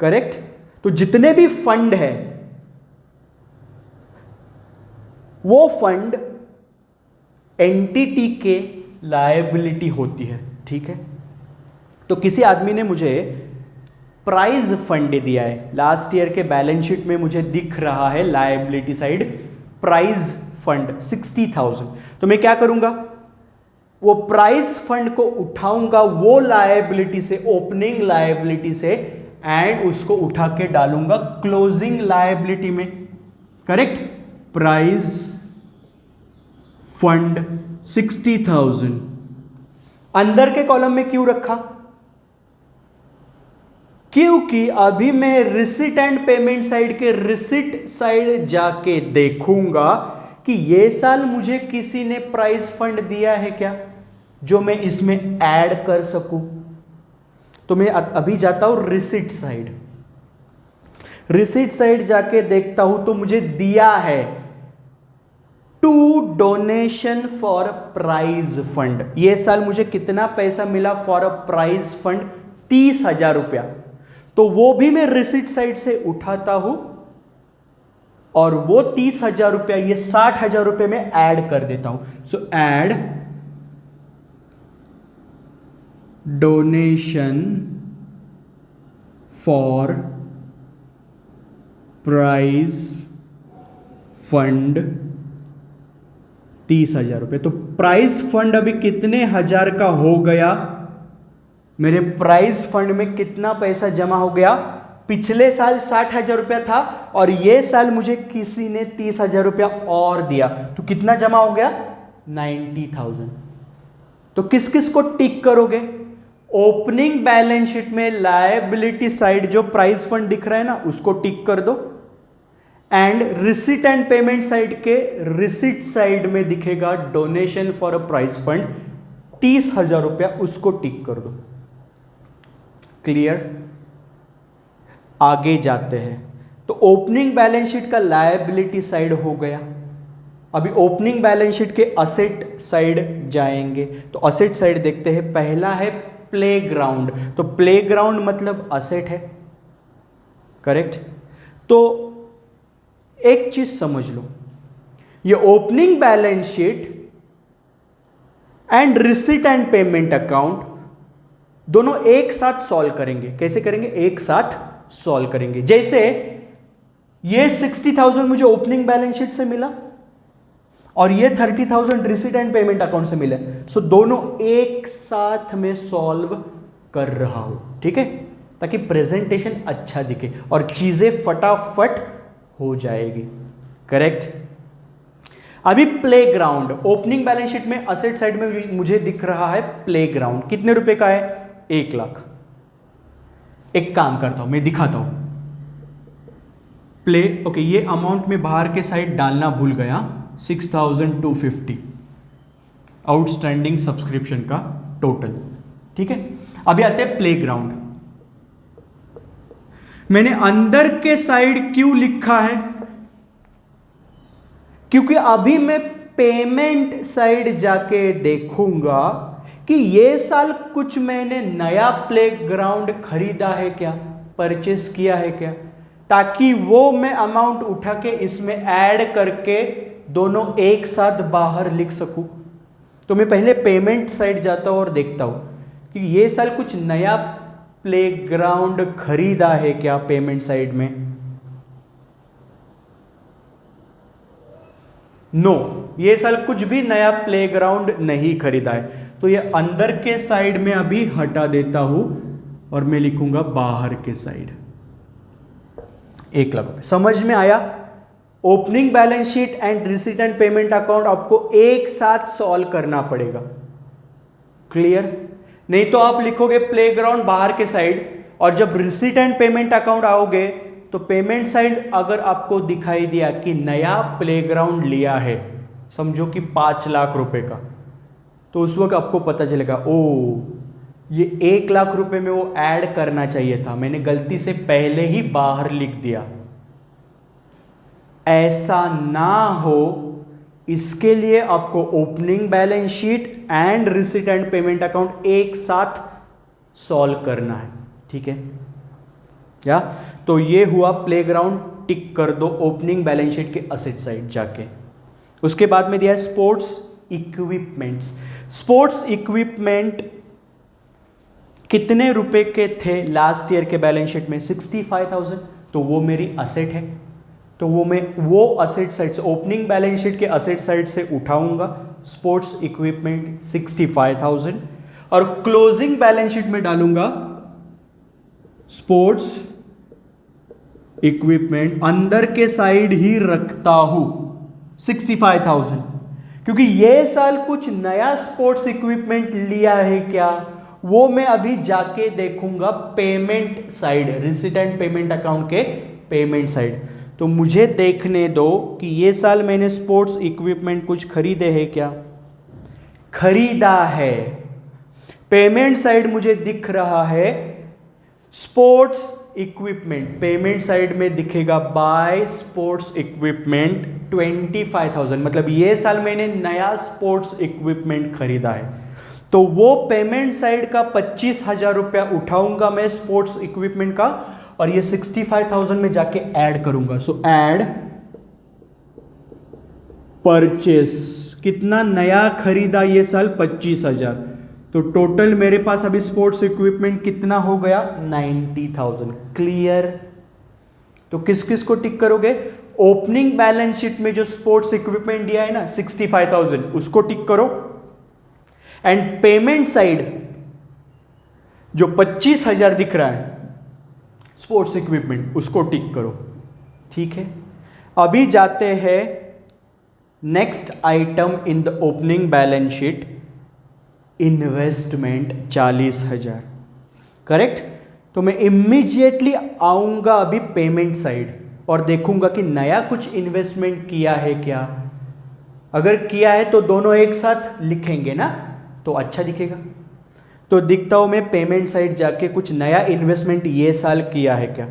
करेक्ट? तो जितने भी फंड है वो फंड एंटिटी के लायबिलिटी होती है। ठीक है? तो किसी आदमी ने मुझे प्राइज फंड दिया है। लास्ट ईयर के बैलेंस शीट में मुझे दिख रहा है लायबिलिटी साइड प्राइज फंड 60,000। तो मैं क्या करूंगा? वो प्राइज फंड को उठाऊंगा वो लायबिलिटी से, ओपनिंग लायबिलिटी से, एंड उसको उठा के डालूंगा क्लोजिंग लायबिलिटी में। करेक्ट? प्राइज फंड 60,000 अंदर के कॉलम में क्यों रखा? क्योंकि अभी मैं रिसिट एंड पेमेंट साइड के रिसिट साइड जाके देखूंगा कि ये साल मुझे किसी ने प्राइज फंड दिया है क्या। जो मैं इसमें ऐड कर सकूं। तो मैं अभी जाता हूं रिसीट साइड। रिसीट साइड जाके देखता हूं तो मुझे दिया है to donation for prize fund. ये साल मुझे कितना पैसा मिला फॉर अ प्राइज फंड? 30,000 रुपया। तो वो भी मैं रिसीट साइड से उठाता हूं और वो 30,000 रुपया ये 60,000 रुपये में ऐड कर देता हूं। So add donation for prize fund 30,000 रुपये। तो प्राइज फंड अभी कितने हजार का हो गया? मेरे प्राइज फंड में कितना पैसा जमा हो गया? पिछले साल 60,000 रुपया था और ये साल मुझे किसी ने 30,000 रुपया और दिया, तो कितना जमा हो गया? 90,000। तो किस किस को टिक करोगे? ओपनिंग बैलेंस शीट में लायबिलिटी साइड जो प्राइज फंड दिख रहा है ना, उसको टिक कर दो। And receipt and payment side के रिसीट साइड में दिखेगा donation for a prize fund 30,000 रुपया, उसको टिक कर दो। क्लियर? आगे जाते हैं। तो ओपनिंग बैलेंस शीट का लायबिलिटी साइड हो गया। अभी ओपनिंग बैलेंस शीट के असेट साइड जाएंगे। तो असेट साइड देखते हैं। पहला है प्लेग्राउंड। तो प्लेग्राउंड मतलब असेट है, करेक्ट? तो एक चीज समझ लो, ये opening balance sheet and receipt and payment account दोनों एक साथ सॉल्व करेंगे। कैसे करेंगे? एक साथ सॉल्व करेंगे। जैसे ये 60,000 मुझे ओपनिंग बैलेंस शीट से मिला और ये 30,000 रिसीट एंड पेमेंट अकाउंट से मिला। सो दोनों एक साथ में सॉल्व कर रहा हूं, ठीक है, ताकि प्रेजेंटेशन अच्छा दिखे और चीजें फटाफट हो जाएगी। करेक्ट? अभी प्लेग्राउंड ओपनिंग बैलेंस शीट में असेट साइड में मुझे दिख रहा है प्लेग्राउंड। कितने रुपए का है? 1 लाख। एक काम करता हूं, मैं दिखाता हूं। ओके, ये अमाउंट में बाहर के साइड डालना भूल गया। 6,250 आउटस्टैंडिंग सब्सक्रिप्शन का टोटल, ठीक है। अभी आते हैं प्लेग्राउंड। मैंने अंदर के साइड क्यों लिखा है? क्योंकि अभी मैं पेमेंट साइड जाके देखूंगा कि ये साल कुछ मैंने नया प्लेग्राउंड खरीदा है क्या, परचेस किया है क्या, ताकि वो मैं अमाउंट उठा के इसमें ऐड करके दोनों एक साथ बाहर लिख सकूं। तो मैं पहले पेमेंट साइड जाता हूं और देखता हूं कि ये साल कुछ नया प्लेग्राउंड खरीदा है क्या पेमेंट साइड में। नो, ये साल कुछ भी नया प्लेग्राउंड नहीं खरीदा है। तो ये अंदर के साइड में अभी हटा देता हूं और मैं लिखूंगा बाहर के साइड 1 लाख रुपए। समझ में आया? Opening balance sheet and receipt and payment account आपको एक साथ सॉल्व करना पड़ेगा। क्लियर? नहीं तो आप लिखोगे प्लेग्राउंड बाहर के साइड और जब रिसीट एंड पेमेंट अकाउंट आओगे तो पेमेंट साइड अगर आपको दिखाई दिया कि नया प्लेग्राउंड लिया है, समझो कि 5 लाख रुपए का, तो उस वक्त आपको पता चलेगा ओ ये 1 लाख रुपए में वो ऐड करना चाहिए था, मैंने गलती से पहले ही बाहर लिख दिया। ऐसा ना हो इसके लिए आपको opening balance sheet and receipt and payment account एक साथ सॉल्व करना है, ठीक है क्या? तो ये हुआ प्लेग्राउंड, टिक कर दो ओपनिंग बैलेंस शीट के असेट साइड जाके। उसके बाद में दिया है स्पोर्ट्स इक्विपमेंट्स। स्पोर्ट्स इक्विपमेंट कितने रुपए के थे लास्ट ईयर के बैलेंस शीट में? 65,000। तो वो मेरी असेट है, तो वो मैं वो असेट साइड से ओपनिंग बैलेंस शीट के असेट साइड से उठाऊंगा स्पोर्ट्स इक्विपमेंट 65,000 और क्लोजिंग बैलेंस शीट में डालूंगा स्पोर्ट्स इक्विपमेंट, अंदर के साइड ही रखता हूं 65,000, क्योंकि ये साल कुछ नया स्पोर्ट्स इक्विपमेंट लिया है क्या वो मैं अभी जाके देखूंगा payment side, receipt and payment account के पेमेंट साइड। तो मुझे देखने दो कि ये साल मैंने स्पोर्ट्स इक्विपमेंट कुछ खरीदे हैं क्या। खरीदा है। पेमेंट साइड मुझे दिख रहा है स्पोर्ट्स इक्विपमेंट, पेमेंट साइड में दिखेगा बाय स्पोर्ट्स इक्विपमेंट 25,000, मतलब ये साल मैंने नया स्पोर्ट्स इक्विपमेंट खरीदा है, तो वो पेमेंट साइड का 25,000 रुपया उठाऊंगा मैं स्पोर्ट्स इक्विपमेंट का, और ये 65,000 में जाके ऐड करूंगा। सो ऐड परचेस, कितना नया खरीदा ये साल 25,000, तो टोटल मेरे पास अभी स्पोर्ट्स इक्विपमेंट कितना हो गया 90,000। क्लियर? तो किस किस को टिक करोगे? ओपनिंग बैलेंस शीट में जो स्पोर्ट्स इक्विपमेंट दिया है ना 65,000, उसको टिक करो। एंड पेमेंट साइड जो 25,000 दिख रहा है स्पोर्ट्स इक्विपमेंट, उसको टिक करो। ठीक है, अभी जाते हैं next item in the opening balance sheet, investment 40,000। Correct? तो मैं इमीडिएटली आऊंगा अभी पेमेंट साइड और देखूंगा कि नया कुछ इन्वेस्टमेंट किया है क्या। अगर किया है तो दोनों एक साथ लिखेंगे ना, तो अच्छा दिखेगा। तो दिखता हूं मैं पेमेंट साइड जाके कुछ नया इन्वेस्टमेंट ये साल किया है क्या।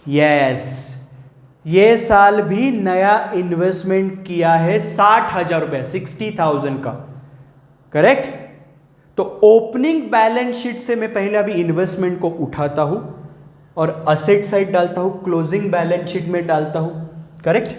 यस, ये साल भी नया इन्वेस्टमेंट किया है 60,000 रुपए, 60,000 का। करेक्ट? तो ओपनिंग बैलेंस शीट से मैं पहले अभी इन्वेस्टमेंट को उठाता हूं और असेट साइड डालता हूं, क्लोजिंग बैलेंस शीट में डालता हूं। Correct?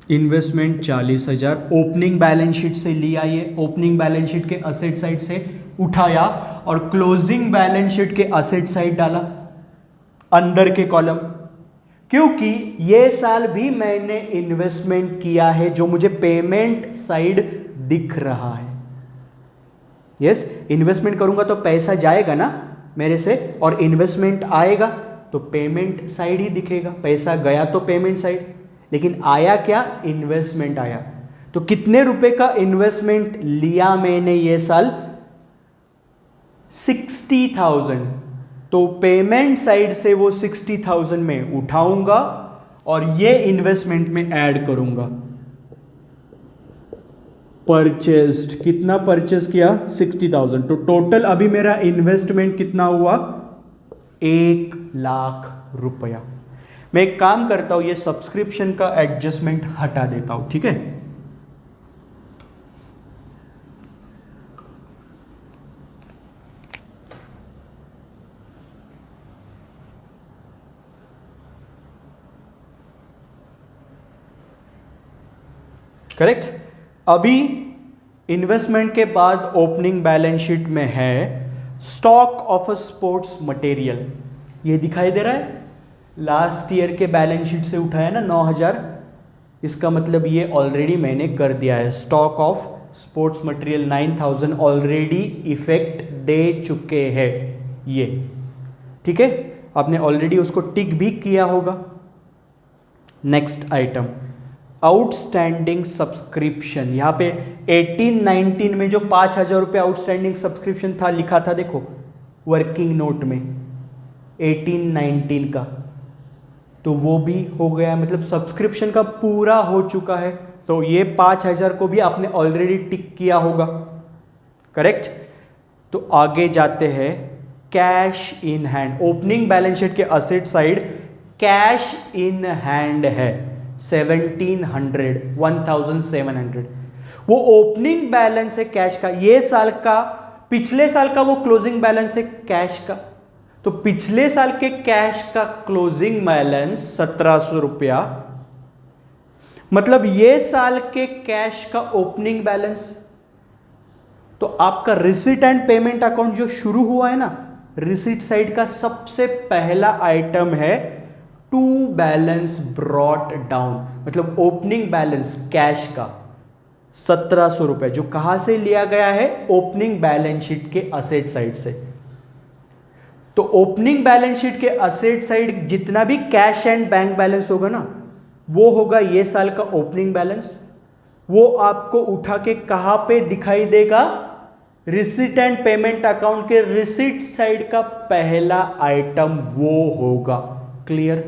Investment 40,000 opening balance sheet से लिया, ये ओपनिंग बैलेंस शीट के असेट साइड से उठाया और क्लोजिंग बैलेंस शीट के असेट साइड डाला अंदर के कॉलम, क्योंकि ये साल भी मैंने इन्वेस्टमेंट किया है जो मुझे पेमेंट साइड दिख रहा है। यस, इन्वेस्टमेंट करूंगा तो पैसा जाएगा ना मेरे से, और इन्वेस्टमेंट आएगा तो पेमेंट साइड ही दिखेगा। पैसा गया तो पेमेंट साइड, लेकिन आया क्या? इन्वेस्टमेंट आया। तो कितने रुपए का इन्वेस्टमेंट लिया मैंने ये साल? 60,000। तो पेमेंट साइड से वो 60,000 में उठाऊंगा और ये इन्वेस्टमेंट में ऐड करूंगा। परचेस्ड, कितना परचेस किया? 60,000। तो टोटल अभी मेरा इन्वेस्टमेंट कितना हुआ? 1,00,000 रुपया। मैं एक काम करता हूं, ये सब्सक्रिप्शन का एडजस्टमेंट हटा देता हूं। ठीक है, करेक्ट? अभी इन्वेस्टमेंट के बाद ओपनिंग बैलेंस शीट में है stock of a sports material, ये दिखाई दे रहा है। लास्ट ईयर के बैलेंस शीट से उठाया ना 9,000, इसका मतलब ये ऑलरेडी मैंने कर दिया है। Stock of sports material 9,000 already effect दे चुके हैं ये। ठीक है, आपने ऑलरेडी उसको टिक भी किया होगा। Next item, outstanding subscription. यहां पे 18-19 में जो 5,000 रुपये आउटस्टैंडिंग सब्सक्रिप्शन था लिखा था, देखो वर्किंग नोट में 18-19 का, तो वो भी हो गया, मतलब सब्सक्रिप्शन का पूरा हो चुका है। तो ये 5,000 को भी आपने ऑलरेडी टिक किया होगा। करेक्ट? तो आगे जाते हैं, cash in hand. Opening balance sheet के asset side cash in hand है 1,700। वो ओपनिंग बैलेंस है कैश का, ये साल का, पिछले साल का वो क्लोजिंग बैलेंस है कैश का। तो पिछले साल के कैश का क्लोजिंग बैलेंस 1,700 रुपया, मतलब ये साल के कैश का ओपनिंग बैलेंस। तो आपका रिसीट एंड पेमेंट अकाउंट जो शुरू हुआ है ना, रिसीट साइड का सबसे पहला आइटम है टू बैलेंस ब्रॉट डाउन, मतलब ओपनिंग बैलेंस कैश का 1,700 रुपए, जो कहां से लिया गया है? ओपनिंग बैलेंस शीट के असेट साइड से। तो ओपनिंग बैलेंस शीट के असेट साइड जितना भी कैश एंड बैंक बैलेंस होगा ना, वो होगा ये साल का ओपनिंग बैलेंस। वो आपको उठा के कहां पे दिखाई देगा? रिसिट एंड पेमेंट अकाउंट के रिसिट साइड का पहला आइटम वो होगा। क्लियर?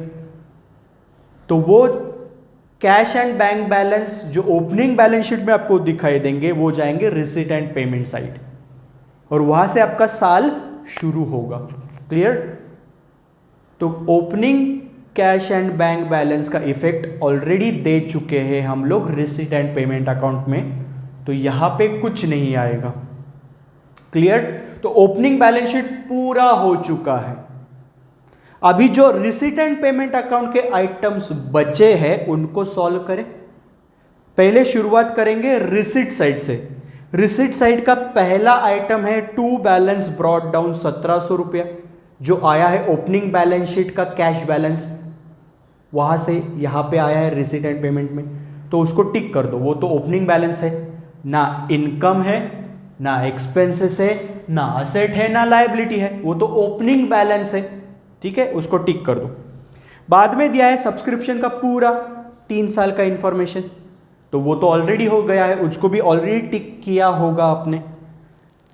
तो वो कैश एंड बैंक बैलेंस जो ओपनिंग बैलेंस शीट में आपको दिखाई देंगे वो जाएंगे रिसिट एंड पेमेंट साइड, और वहां से आपका साल शुरू होगा। क्लियर? तो opening cash and bank balance का इफेक्ट ऑलरेडी दे चुके हैं हम लोग रिसिट एंड पेमेंट अकाउंट में, तो यहां पे कुछ नहीं आएगा। क्लियर? तो ओपनिंग बैलेंस शीट पूरा हो चुका है। अभी जो रिसिट एंड पेमेंट अकाउंट के आइटम्स बचे हैं उनको सॉल्व करें। पहले शुरुआत करेंगे रिसिट साइड से। रिसिट साइड का पहला आइटम है टू बैलेंस ब्रॉट डाउन 1700 रुपया, जो आया है ओपनिंग बैलेंस शीट का कैश बैलेंस, वहां से यहां पे आया है रिसिट एंड पेमेंट में, तो उसको टिक कर दो। वो तो ओपनिंग बैलेंस है, ना इनकम है, ना एक्सपेंसेस है, ना असेट है, ना लायबिलिटी है, वो तो ओपनिंग बैलेंस है। ठीक है, उसको टिक कर दो। बाद में दिया है सब्सक्रिप्शन का पूरा 3 साल का इंफॉर्मेशन, तो वो तो ऑलरेडी हो गया है, उसको भी ऑलरेडी टिक किया होगा आपने।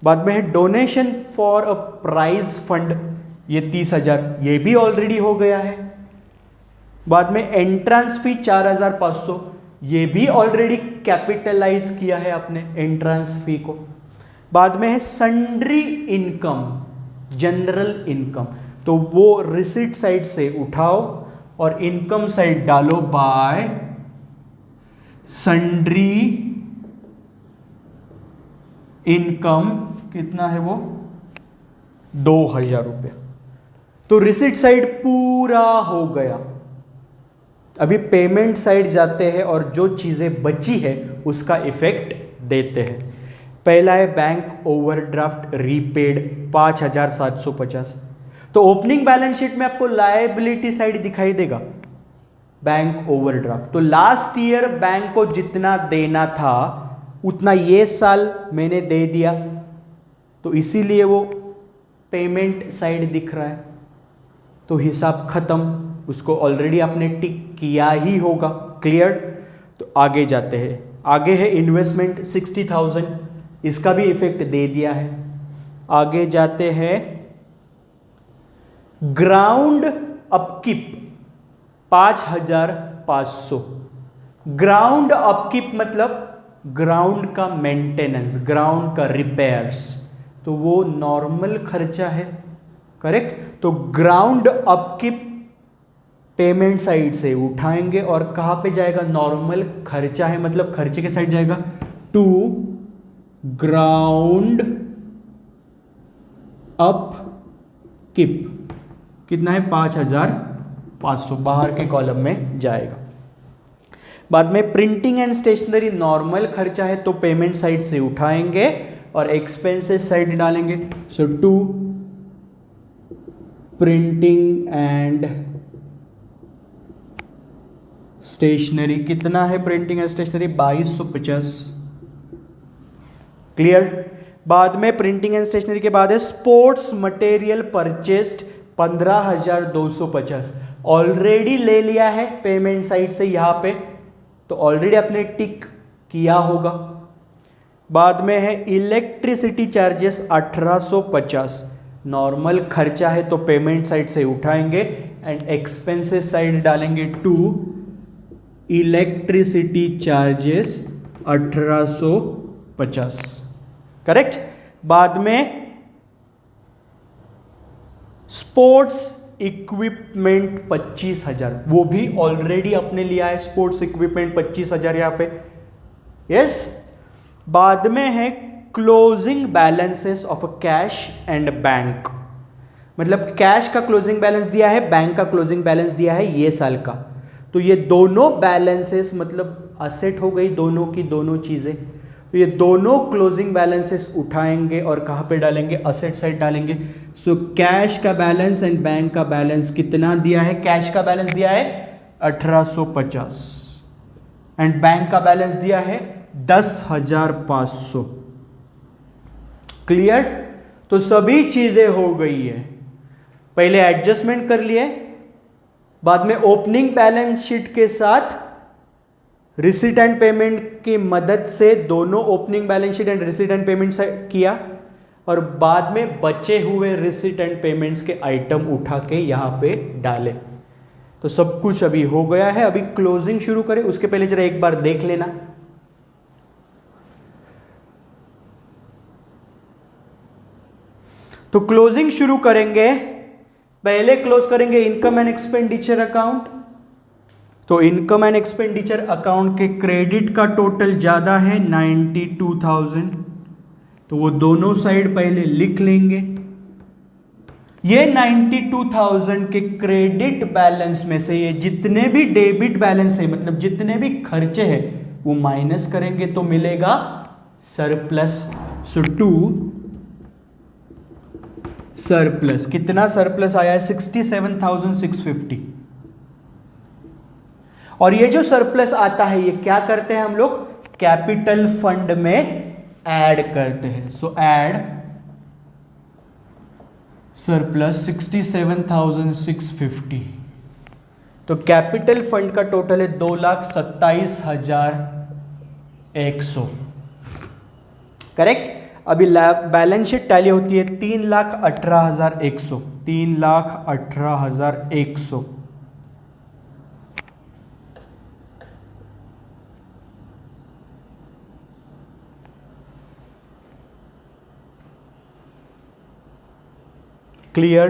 बाद में है donation for a prize fund, ये 30,000, ये भी ऑलरेडी हो गया है। बाद में एंट्रेंस फी 4,500, ये भी ऑलरेडी कैपिटलाइज किया है आपने एंट्रेंस फी को। बाद में है सन्ड्री इनकम, जनरल इनकम, तो वो रिसिट साइड से उठाओ और इनकम साइड डालो बाय सन्ड्री इनकम, कितना है वो 2,000 रुपया। तो रिसिट साइड पूरा हो गया। अभी पेमेंट साइड जाते हैं और जो चीजें बची है उसका इफेक्ट देते हैं। पहला है बैंक ओवरड्राफ्ट रीपेड 5,750, तो ओपनिंग बैलेंस शीट में आपको लायबिलिटी साइड दिखाई देगा बैंक ओवरड्राफ्ट। तो लास्ट ईयर बैंक को जितना देना था उतना ये साल मैंने दे दिया, तो इसीलिए वो पेमेंट साइड दिख रहा है। तो हिसाब खत्म, उसको ऑलरेडी आपने टिक किया ही होगा। क्लियर? तो आगे जाते हैं। आगे है इन्वेस्टमेंट 60,000, इसका भी इफेक्ट दे दिया है। आगे जाते हैं ग्राउंड अपकीप 5,500। ग्राउंड अपकीप मतलब ग्राउंड का मेंटेनेंस, ग्राउंड का रिपेयर्स, तो वो नॉर्मल खर्चा है। करेक्ट? तो ग्राउंड अपकीप पेमेंट साइड से उठाएंगे और कहां पे जाएगा? नॉर्मल खर्चा है, मतलब खर्चे के साइड जाएगा टू ग्राउंड अपकीप। कितना है? 5,500 बाहर के कॉलम में जाएगा। बाद में प्रिंटिंग एंड स्टेशनरी नॉर्मल खर्चा है, तो पेमेंट साइड से उठाएंगे और एक्सपेंसेस साइड डालेंगे। सो टू प्रिंटिंग एंड स्टेशनरी, कितना है प्रिंटिंग एंड स्टेशनरी? 2,250। क्लियर? बाद में प्रिंटिंग एंड स्टेशनरी के बाद है स्पोर्ट्स मटेरियल परचेस्ड 15,250, ऑलरेडी ले लिया है पेमेंट साइड से यहां पे, तो ऑलरेडी आपने टिक किया होगा। बाद में है इलेक्ट्रिसिटी चार्जेस 1,850, नॉर्मल खर्चा है तो पेमेंट साइड से उठाएंगे एंड एक्सपेंसेस साइड डालेंगे टू इलेक्ट्रिसिटी चार्जेस 1,850। करेक्ट? बाद में स्पोर्ट्स इक्विपमेंट 25,000, वो भी ऑलरेडी अपने लिया है स्पोर्ट्स इक्विपमेंट 25,000 यहां पे। यस। बाद में है closing balances of cash and bank, मतलब कैश का क्लोजिंग बैलेंस दिया है, बैंक का क्लोजिंग बैलेंस दिया है ये साल का, तो ये दोनों बैलेंसेस मतलब असेट हो गई दोनों की दोनों चीजें, तो ये दोनों क्लोजिंग बैलेंसेस उठाएंगे और कहां पे डालेंगे? असेट साइड डालेंगे। सो कैश का बैलेंस एंड बैंक का बैलेंस कितना दिया है? कैश का बैलेंस दिया है 1,850 एंड बैंक का बैलेंस दिया है 10,500। क्लियर? तो सभी चीजें हो गई है। पहले एडजस्टमेंट कर लिए, बाद में ओपनिंग बैलेंस शीट के साथ रिसीट एंड पेमेंट की मदद से दोनों opening balance sheet and receipt and payment किया, और बाद में बचे हुए रिसीट एंड पेमेंट्स के आइटम उठा के यहां पे डाले। तो सब कुछ अभी हो गया है, अभी क्लोजिंग शुरू करें। उसके पहले जरा एक बार देख लेना। तो क्लोजिंग शुरू करेंगे, पहले क्लोज करेंगे इनकम एंड एक्सपेंडिचर अकाउंट। तो इनकम एंड एक्सपेंडिचर अकाउंट के क्रेडिट का टोटल ज्यादा है 92,000, तो वो दोनों साइड पहले लिख लेंगे। ये 92,000 के क्रेडिट बैलेंस में से ये जितने भी डेबिट बैलेंस है, मतलब जितने भी खर्चे हैं वो माइनस करेंगे तो मिलेगा सरप्लस। सो टू सरप्लस, कितना सरप्लस आया है 67,650। और ये जो सरप्लस आता है ये क्या करते हैं हम लोग, कैपिटल फंड में ऐड करते हैं। सो ऐड सरप्लस 67,650। तो कैपिटल फंड का टोटल है 2,27,100, करेक्ट। अभी बैलेंस शीट टैली होती है 3,18,100, 3,18,100। क्लियर।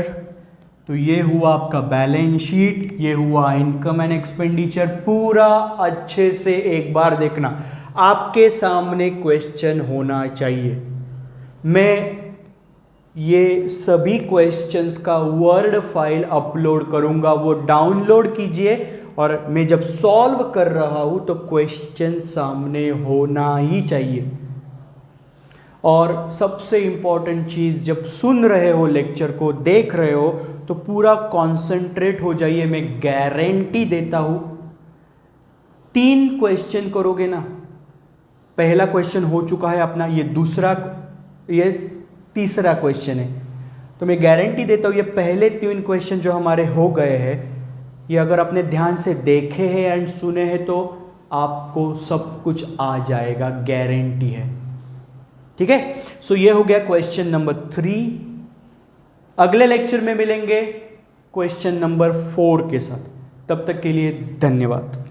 तो ये हुआ आपका बैलेंस शीट, ये हुआ इनकम एंड एक्सपेंडिचर। पूरा अच्छे से एक बार देखना, आपके सामने क्वेश्चन होना चाहिए। मैं ये सभी क्वेश्चंस का वर्ड फाइल अपलोड करूंगा, वो डाउनलोड कीजिए। और मैं जब सॉल्व कर रहा हूं तो क्वेश्चन सामने होना ही चाहिए। और सबसे इंपॉर्टेंट चीज, जब सुन रहे हो लेक्चर को, देख रहे हो, तो पूरा कॉन्सेंट्रेट हो जाइए। मैं गारंटी देता हूं 3 क्वेश्चन करोगे ना, पहला क्वेश्चन हो चुका है अपना, ये तीसरा क्वेश्चन है। तो मैं गारंटी देता हूं ये पहले 3 क्वेश्चन जो हमारे हो गए हैं, ये अगर आपने ध्यान से देखे हैं एंड सुने हैं तो आपको सब कुछ आ जाएगा, गारंटी है। ठीक है। सो ये हो गया क्वेश्चन नंबर 3। अगले लेक्चर में मिलेंगे क्वेश्चन नंबर 4 के साथ। तब तक के लिए धन्यवाद।